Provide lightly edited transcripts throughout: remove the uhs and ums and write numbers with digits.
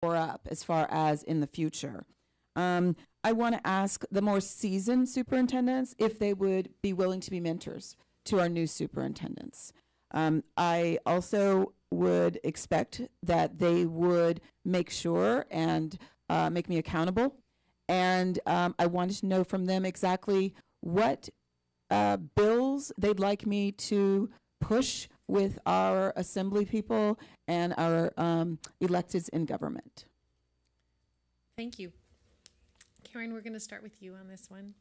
or up as far as in the future. I want to ask the more seasoned superintendents if they would be willing to be mentors to our new superintendents. I also would expect that they would make sure and make me accountable. And I wanted to know from them exactly what bills they'd like me to push with our assembly people and our electeds in government. Thank you. Karen, we're going to start with you on this one.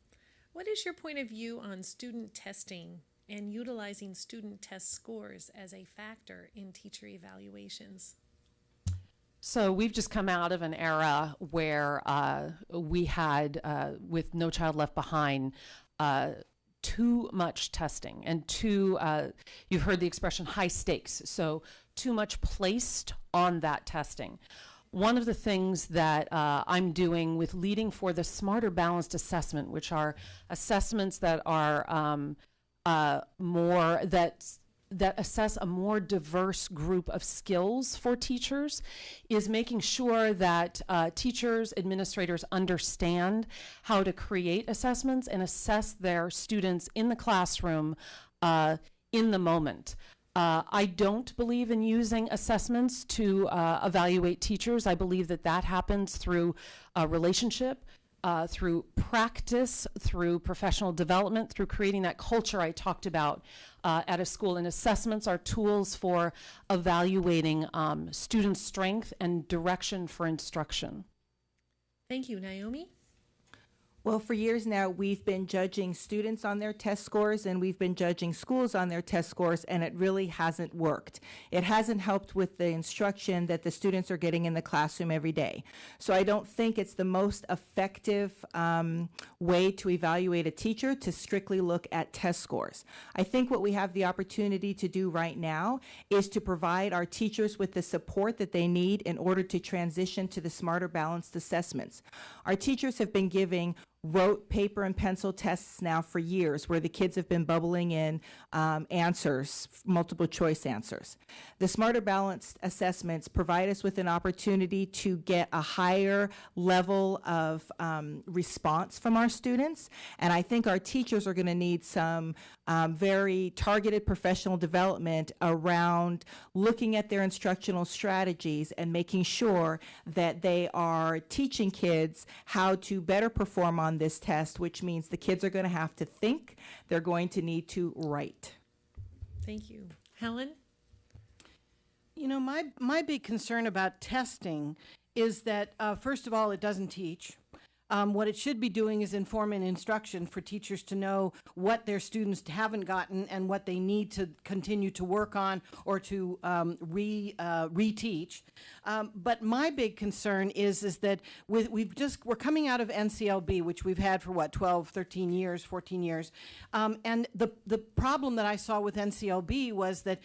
What is your point of view on student testing and utilizing student test scores as a factor in teacher evaluations? So we've just come out of an era where we had, with No Child Left Behind, too much testing and you've heard the expression high stakes, so too much placed on that testing. One of the things that I'm doing with leading for the Smarter Balanced Assessment, which are assessments that are more, that assess a more diverse group of skills for teachers, is making sure that teachers, administrators understand how to create assessments and assess their students in the classroom in the moment. I don't believe in using assessments to evaluate teachers. I believe that that happens through a relationship, through practice, through professional development, through creating that culture I talked about at a school. And assessments are tools for evaluating student strength and direction for instruction. Thank you. Naomi? Well, for years now, we've been judging students on their test scores, and we've been judging schools on their test scores, and it really hasn't worked. It hasn't helped with the instruction that the students are getting in the classroom every day. So I don't think it's the most effective way to evaluate a teacher to strictly look at test scores. I think what we have the opportunity to do right now is to provide our teachers with the support that they need in order to transition to the Smarter Balanced Assessments. Our teachers have been giving rote paper and pencil tests now for years, where the kids have been bubbling in answers, multiple choice answers. The Smarter Balanced Assessments provide us with an opportunity to get a higher level of response from our students, and I think our teachers are going to need some very targeted professional development around looking at their instructional strategies and making sure that they are teaching kids how to better perform on this test, which means the kids are going to have to think, they're going to need to write. Thank you. Helen? You know, my big concern about testing is that, first of all, it doesn't teach. What it should be doing is inform and instruction for teachers to know what their students haven't gotten and what they need to continue to work on or to reteach. But my big concern is that we're coming out of NCLB, which we've had for 12, 13 years, 14 years. And the problem that I saw with NCLB was that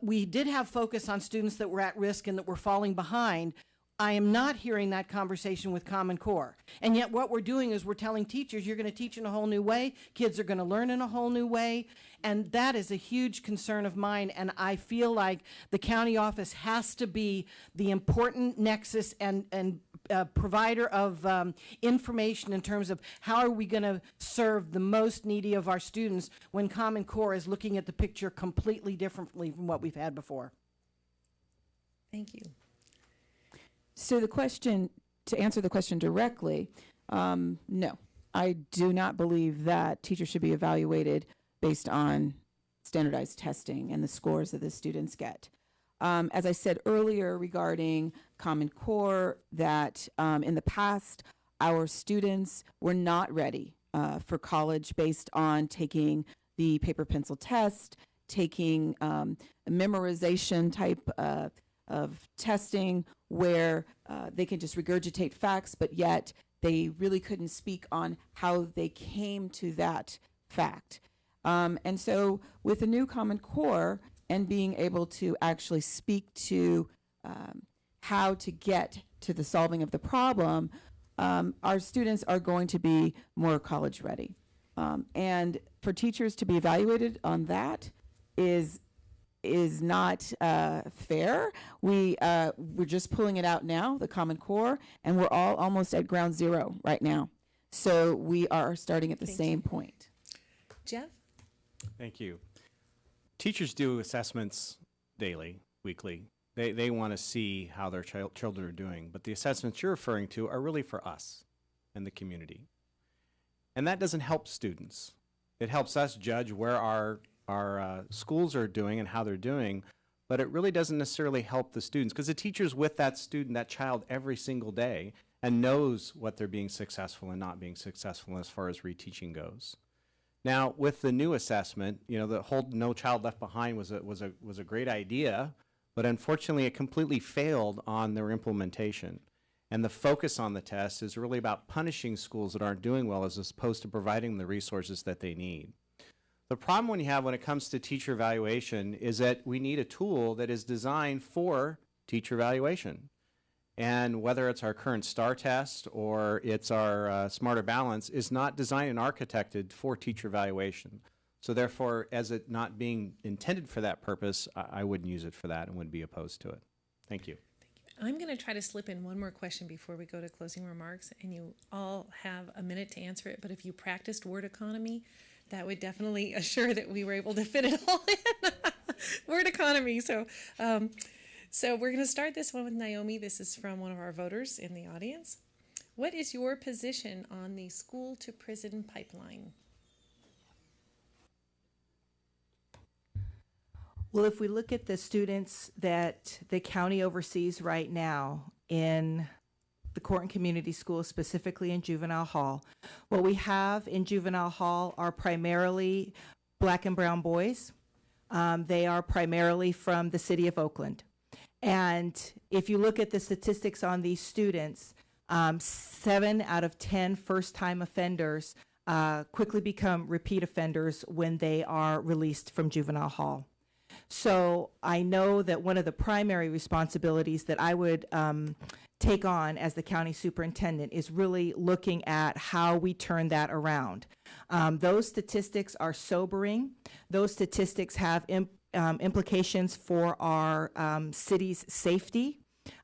we did have focus on students that were at risk and that were falling behind. I am not hearing that conversation with Common Core. And yet what we're doing is we're telling teachers, you're going to teach in a whole new way. Kids are going to learn in a whole new way. And that is a huge concern of mine. And I feel like the county office has to be the important nexus and provider of information in terms of how are we going to serve the most needy of our students when Common Core is looking at the picture completely differently from what we've had before. Thank you. So the question, to answer the question directly, no, I do not believe that teachers should be evaluated based on standardized testing and the scores that the students get. As I said earlier regarding Common Core, that in the past, our students were not ready for college based on taking the paper pencil test, taking a memorization type of testing where they can just regurgitate facts, but yet they really couldn't speak on how they came to that fact. And so with the new Common Core and being able to actually speak to how to get to the solving of the problem, our students are going to be more college ready. And for teachers to be evaluated on that is is not fair. We're just pulling it out now, the Common Core, and we're all almost at ground zero right now. So we are starting at the same point. Jeff? Thank you. Teachers do assessments daily, weekly. They want to see how their children are doing, but the assessments you're referring to are really for us and the community. And that doesn't help students. It helps us judge where our schools are doing and how they're doing, but it really doesn't necessarily help the students, because the teacher's with that student, that child, every single day and knows what they're being successful and not being successful as far as reteaching goes. Now, with the new assessment, you know, the whole No Child Left Behind was a great idea, but unfortunately it completely failed on their implementation. And the focus on the test is really about punishing schools that aren't doing well as opposed to providing the resources that they need. The problem when it comes to teacher evaluation is that we need a tool that is designed for teacher evaluation. And whether it's our current STAR test or it's our Smarter Balance is not designed and architected for teacher evaluation. So therefore, as it not being intended for that purpose, I wouldn't use it for that and would be opposed to it. Thank you. I'm going to try to slip in one more question before we go to closing remarks, and you all have a minute to answer it. But if you practiced word economy, that would definitely assure that we were able to fit it all in. Word economy. So we're going to start this one with Naomi. This is from one of our voters in the audience. What is your position on the school to prison pipeline? Well, if we look at the students that the county oversees right now in the court and community schools, specifically in juvenile hall, what we have in juvenile hall are primarily black and brown boys. They are primarily from the city of Oakland. And if you look at the statistics on these students, 7 out of 10 first-time offenders quickly become repeat offenders when they are released from juvenile hall. So I know that one of the primary responsibilities that I would take on as the county superintendent is really looking at how we turn that around. Those statistics are sobering. Those statistics have implications for our city's safety.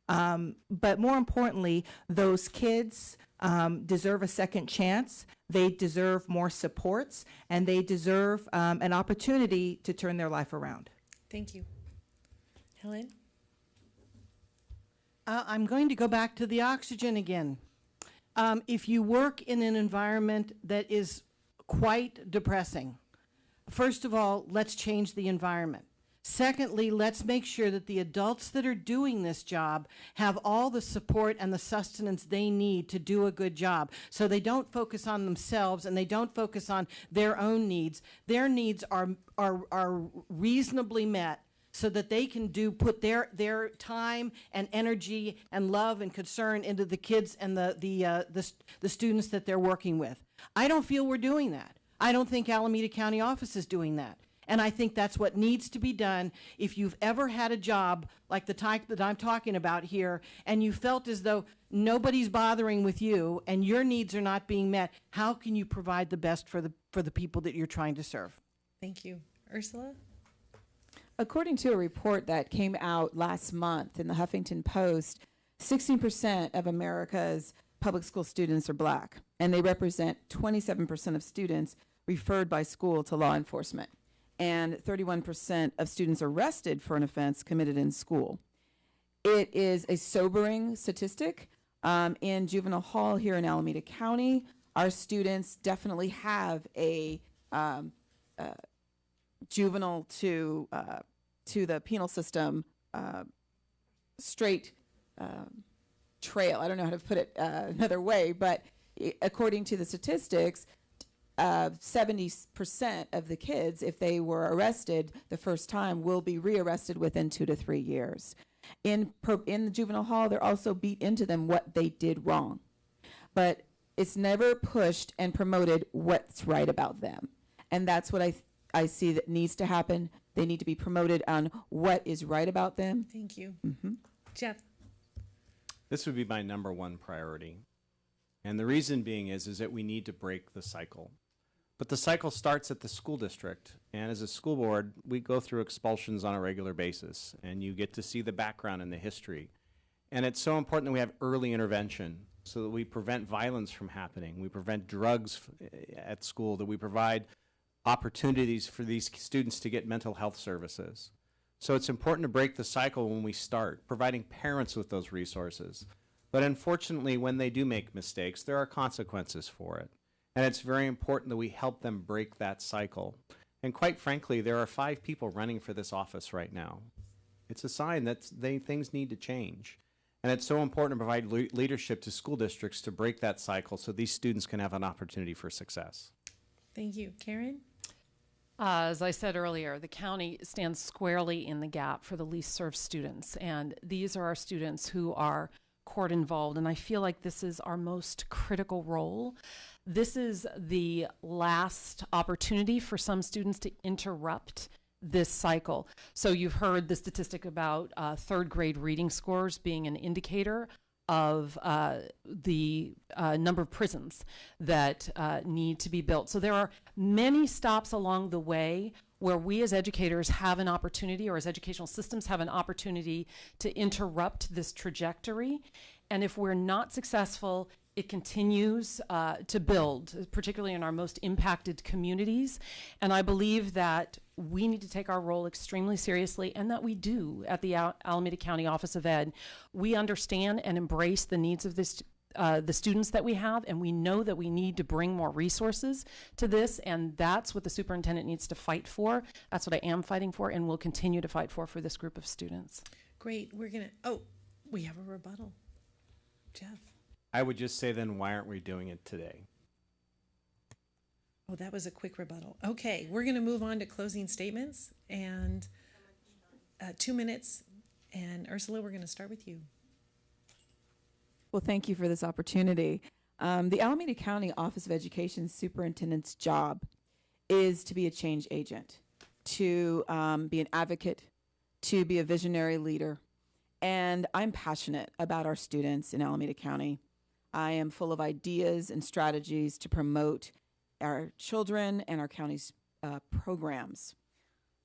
But more importantly, those kids deserve a second chance. They deserve more supports, and they deserve an opportunity to turn their life around. Thank you. Helen? I'm going to go back to the oxygen again. If you work in an environment that is quite depressing, first of all, let's change the environment. Secondly, let's make sure that the adults that are doing this job have all the support and the sustenance they need to do a good job, so they don't focus on themselves and they don't focus on their own needs. Their needs are reasonably met so that they can put their time and energy and love and concern into the kids and the students that they're working with. I don't feel we're doing that. I don't think Alameda County office is doing that. And I think that's what needs to be done. If you've ever had a job like the type that I'm talking about here, and you felt as though nobody's bothering with you and your needs are not being met, how can you provide the best for the people that you're trying to serve? Thank you. Ursula? According to a report that came out last month in the Huffington Post, 16% of America's public school students are black, and they represent 27% of students referred by school to law enforcement, and 31% of students arrested for an offense committed in school. It is a sobering statistic. In juvenile hall here in Alameda County, our students definitely have a juvenile to the penal system straight trail. I don't know how to put it another way, but according to the statistics, 70% of the kids, if they were arrested the first time, will be rearrested within 2 to 3 years. In the juvenile hall, they're also beat into them what they did wrong. But it's never pushed and promoted what's right about them. And that's what I see that needs to happen. They need to be promoted on what is right about them. Thank you. Mm-hmm. Jeff? This would be my number one priority. And the reason being is that we need to break the cycle. But the cycle starts at the school district, and as a school board, we go through expulsions on a regular basis, and you get to see the background and the history. And it's so important that we have early intervention so that we prevent violence from happening, we prevent drugs at school, that we provide opportunities for these students to get mental health services. So it's important to break the cycle when we start, providing parents with those resources. But unfortunately, when they do make mistakes, there are consequences for it. And it's very important that we help them break that cycle. And quite frankly, there are 5 people running for this office right now. It's a sign that things need to change. And it's so important to provide leadership to school districts to break that cycle so these students can have an opportunity for success. Thank you. Karen? As I said earlier, the county stands squarely in the gap for the least served students. And these are our students who are court involved. And I feel like this is our most critical role. This is the last opportunity for some students to interrupt this cycle. So you've heard the statistic about third grade reading scores being an indicator of the number of prisons that need to be built. So there are many stops along the way where we as educators have an opportunity, or as educational systems have an opportunity, to interrupt this trajectory. And if we're not successful, it continues to build, particularly in our most impacted communities. And I believe that we need to take our role extremely seriously, and that we do at the Alameda County Office of Ed. We understand and embrace the needs of the students that we have, and we know that we need to bring more resources to this, and that's what the superintendent needs to fight for. That's what I am fighting for, and will continue to fight for this group of students. Great. We have a rebuttal. Jeff? I would just say then, why aren't we doing it today? Oh, that was a quick rebuttal. Okay, we're going to move on to closing statements, and 2 minutes. And Ursula, we're going to start with you. Well, thank you for this opportunity. The Alameda County Office of Education Superintendent's job is to be a change agent, to be an advocate, to be a visionary leader. And I'm passionate about our students in Alameda County. I am full of ideas and strategies to promote our children and our county's programs,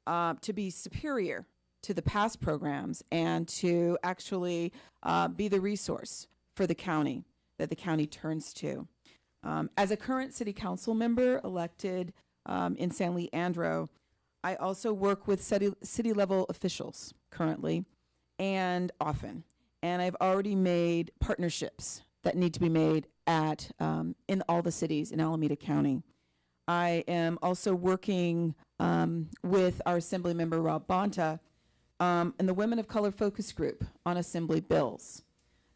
to be superior to the past programs, and to actually be the resource for the county that the county turns to. As a current city council member elected in San Leandro, I also work with city level officials currently and often. And I've already made partnerships that need to be made at in all the cities in Alameda County. I am also working with our Assembly member Rob Bonta and the Women of Color Focus Group on Assembly bills.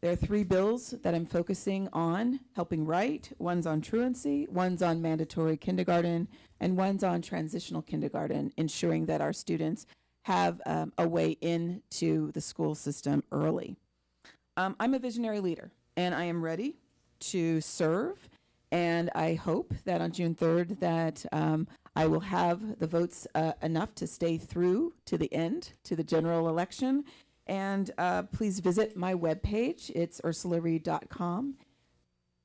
There are 3 bills that I'm focusing on helping write. One's on truancy, one's on mandatory kindergarten, and one's on transitional kindergarten, ensuring that our students have a way into the school system early. I'm a visionary leader, and I am ready to serve, and I hope that on June 3rd that I will have the votes enough to stay through to the end, to the general election. And please visit my webpage. It's ursulareed.com.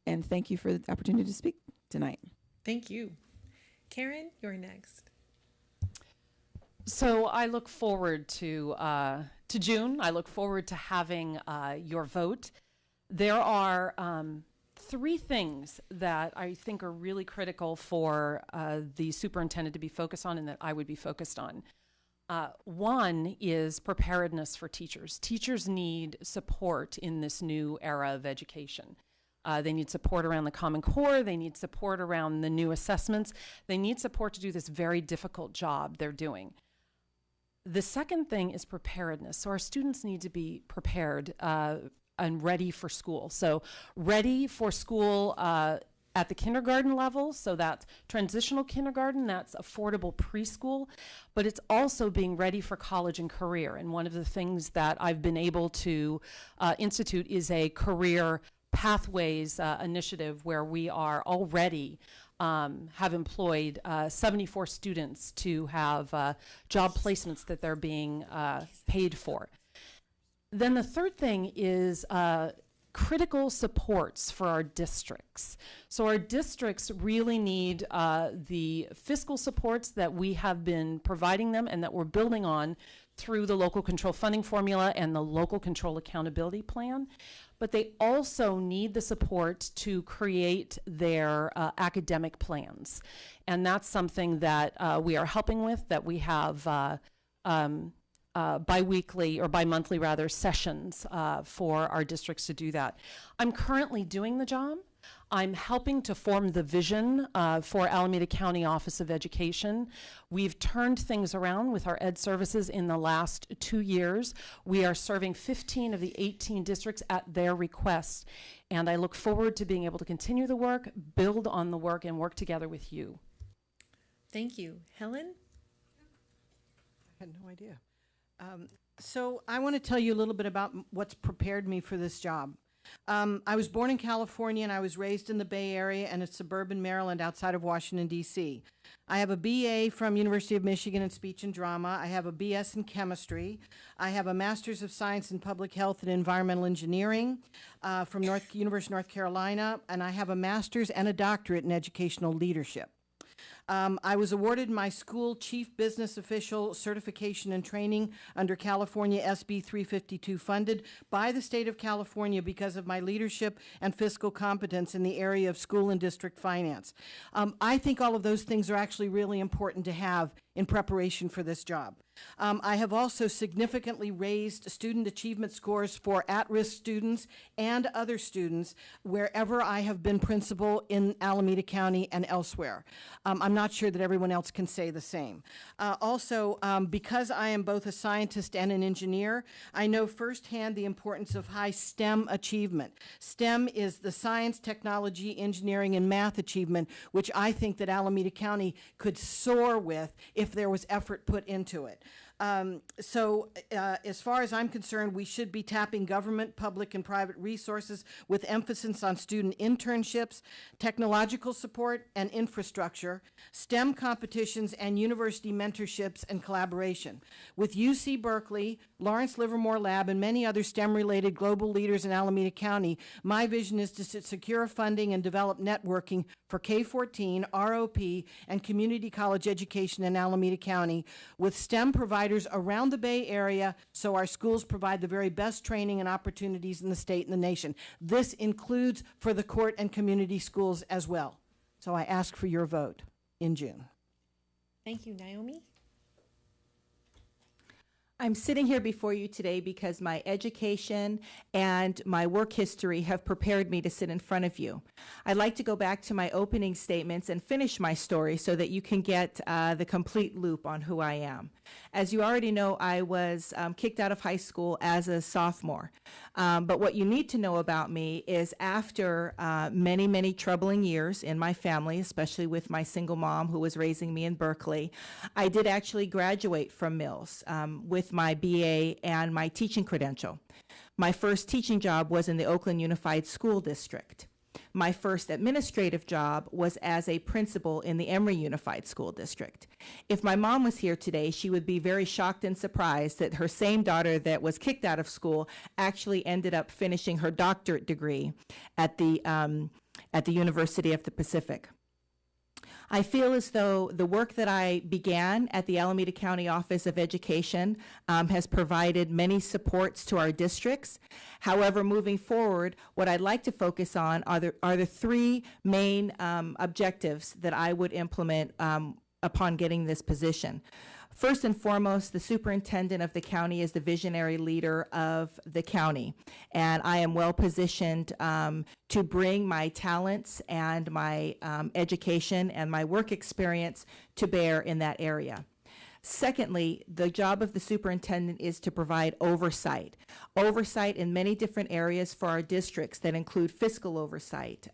And thank you for the opportunity to speak tonight. Thank you. Karen, you're next. So I look forward to June. I look forward to having your vote. There are 3 things that I think are really critical for the superintendent to be focused on, and that I would be focused on. One is preparedness for teachers. Teachers need support in this new era of education. They need support around the Common Core. They need support around the new assessments. They need support to do this very difficult job they're doing. The second thing is preparedness. So our students need to be prepared and ready for school. So ready for school at the kindergarten level, so that's transitional kindergarten, that's affordable preschool, but it's also being ready for college and career. And one of the things that I've been able to institute is a career pathways initiative where we are already have employed 74 students to have job placements that they're being paid for. Then the third thing is critical supports for our districts. So our districts really need the fiscal supports that we have been providing them and that we're building on through the local control funding formula and the local control accountability plan. But they also need the support to create their academic plans. And that's something that we are helping with, that we have bi-weekly or bi-monthly rather sessions for our districts to do that. I'm currently doing the job. I'm helping to form the vision for Alameda County Office of Education. We've turned things around with our ed services in the last 2 years. We are serving 15 of the 18 districts at their request. And I look forward to being able to continue the work, build on the work, and work together with you. Thank you. Helen? I had no idea. So I want to tell you a little bit about what's prepared me for this job. I was born in California and I was raised in the Bay Area and in suburban Maryland outside of Washington, D.C. I have a BA from University of Michigan in speech and drama. I have a BS in chemistry. I have a Master's of Science in Public Health and Environmental Engineering from University of North Carolina, and I have a master's and a doctorate in educational leadership. I was awarded my school chief business official certification and training under California SB 352 funded by the state of California because of my leadership and fiscal competence in the area of school and district finance. I think all of those things are actually really important to have in preparation for this job. I have also significantly raised student achievement scores for at-risk students and other students wherever I have been principal in Alameda County and elsewhere. I'm not sure that everyone else can say the same. Also, because I am both a scientist and an engineer, I know firsthand the importance of high STEM achievement. STEM is the science, technology, engineering, and math achievement, which I think that Alameda County could soar with if there was effort put into it. As far as I'm concerned, we should be tapping government, public, and private resources with emphasis on student internships, technological support, and infrastructure, STEM competitions, and university mentorships and collaboration. With UC Berkeley, Lawrence Livermore Lab, and many other STEM-related global leaders in Alameda County, my vision is to secure funding and develop networking for K-14, ROP, and community college education in Alameda County with STEM providers around the Bay Area so our schools provide the very best training and opportunities in the state and the nation. This includes for the court and community schools as well. So I ask for your vote in June. Thank you. Naomi? I'm sitting here before you today because my education and my work history have prepared me to sit in front of you. I'd like to go back to my opening statements and finish my story so that you can get the complete loop on who I am. As you already know, I was kicked out of high school as a sophomore. But what you need to know about me is after many, many troubling years in my family, especially with my single mom who was raising me in Berkeley, I did actually graduate from Mills with my BA and my teaching credential. My first teaching job was in the Oakland Unified School District. My first administrative job was as a principal in the Emory Unified School District. If my mom was here today, she would be very shocked and surprised that her same daughter that was kicked out of school actually ended up finishing her doctorate degree at the University of the Pacific. I feel as though the work that I began at the Alameda County Office of Education has provided many supports to our districts. However, moving forward, what I'd like to focus on are the three main objectives that I would implement upon getting this position. First and foremost, the superintendent of the county is the visionary leader of the county, and I am well positioned to bring my talents and my education and my work experience to bear in that area. Secondly, the job of the superintendent is to provide oversight in many different areas for our districts that include fiscal oversight,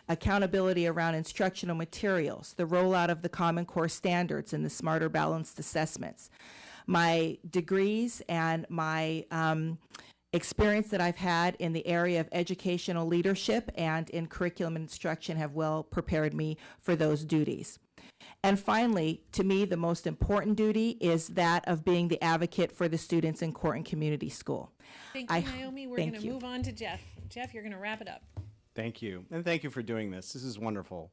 accountability around instructional materials, the rollout of the Common Core standards and the smarter balanced assessments. My degrees and my experience that I've had in the area of educational leadership and in curriculum instruction have well prepared me for those duties. And finally, to me, the most important duty is that of being the advocate for the students in court and community school. Thank you, Naomi. We're going to move on to Jeff. Jeff, you're going to wrap it up. Thank you. And thank you for doing this. This is wonderful.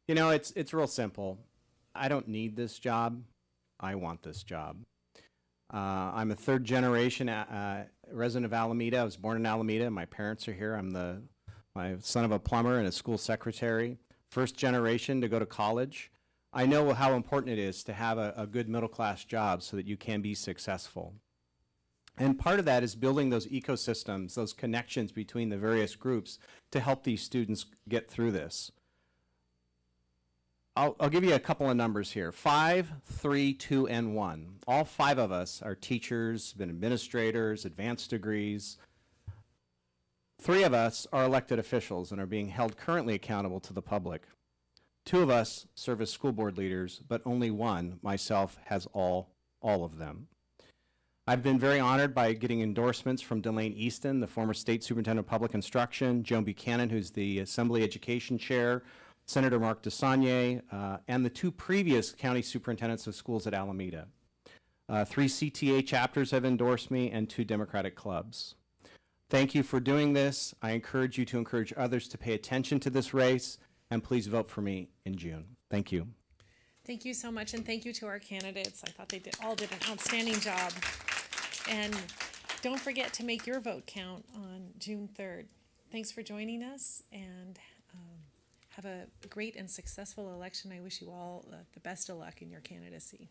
You know, it's real simple. I don't need this job. I want this job. I'm a third generation resident of Alameda. I was born in Alameda. My parents are here. I'm my son of a plumber and a school secretary. First generation to go to college. I know how important it is to have a good middle class job so that you can be successful. And part of that is building those ecosystems, those connections between the various groups to help these students get through this. I'll give you a couple of numbers here. 5, 3, 2, and 1. All 5 of us are teachers, been administrators, advanced degrees. 3 of us are elected officials and are being held currently accountable to the public. 2 of us serve as school board leaders, but only 1, myself, has all of them. I've been very honored by getting endorsements from Delane Easton, the former state superintendent of public instruction, Joan Buchanan, who's the Assembly Education Chair, Senator Mark DeSaulnier, and the 2 previous county superintendents of schools at Alameda. 3 CTA chapters have endorsed me and 2 Democratic clubs. Thank you for doing this. I encourage you to encourage others to pay attention to this race, and please vote for me in June. Thank you. Thank you so much, and thank you to our candidates. I thought they all did an outstanding job. And don't forget to make your vote count on June 3rd. Thanks for joining us, and have a great and successful election. I wish you all the best of luck in your candidacy.